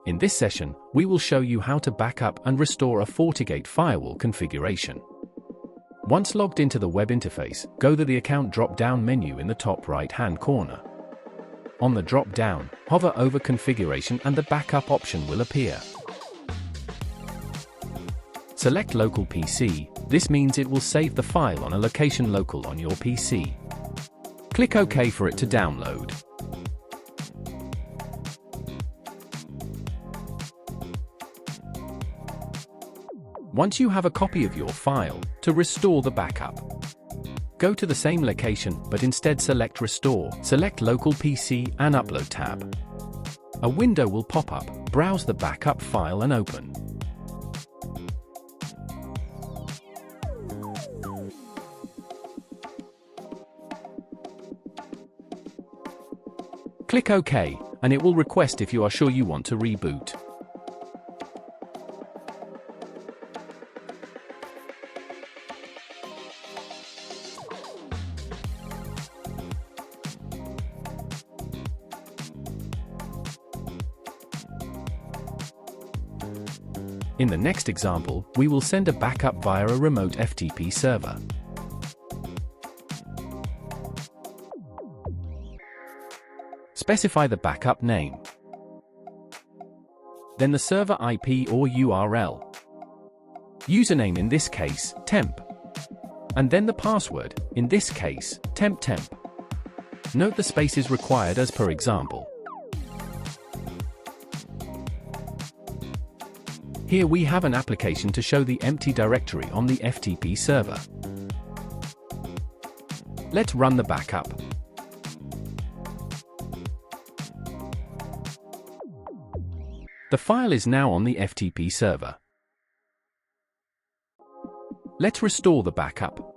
In this session, we will show you how to backup and restore a FortiGate firewall configuration. Once logged into the web interface, go to the Account drop-down menu in the top right-hand corner. On the drop-down, hover over Configuration and the Backup option will appear. Select Local PC, this means it will save the file on a location local on your PC. Click OK for it to download. Once you have a copy of your file, to restore the backup, go to the same location but instead select Restore, select Local PC and Upload tab. A window will pop up, browse the backup file and open. Click OK, and it will request if you are sure you want to reboot. In the next example, we will send a backup via a remote FTP server. Specify the backup name, then the server IP or URL. Username in this case, temp. And then the password, in this case, temp. Note the spaces required as per example. Here we have an application to show the empty directory on the FTP server. Let's run the backup. The file is now on the FTP server. Let's restore the backup.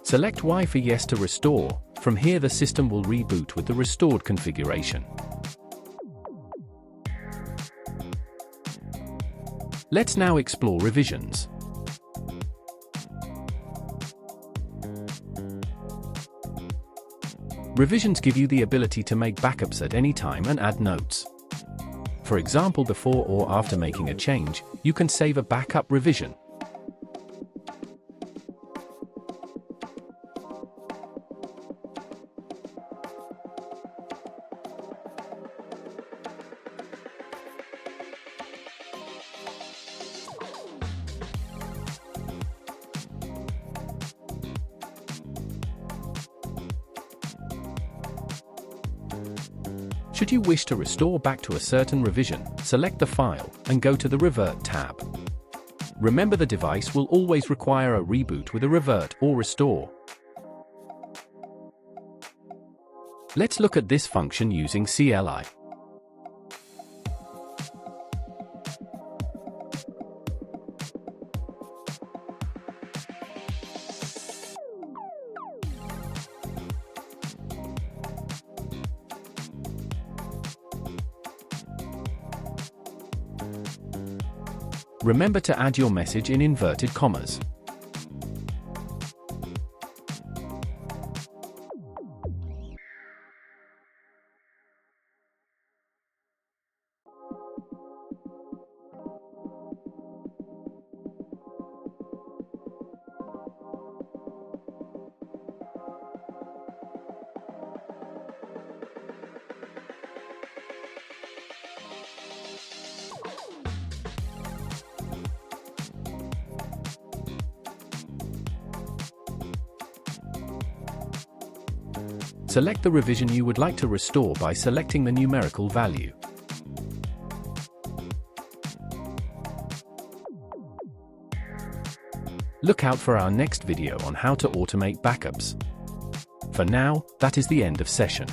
Select Y for yes to restore. From here the system will reboot with the restored configuration. Let's now explore revisions. Revisions give you the ability to make backups at any time and add notes. For example, before or after making a change, you can save a backup revision. Should you wish to restore back to a certain revision, select the file and go to the Revert tab. Remember, the device will always require a reboot with a revert or restore. Let's look at this function using CLI. Remember to add your message in inverted commas. Select the revision you would like to restore by selecting the numerical value. Look out for our next video on how to automate backups. For now, that is the end of session.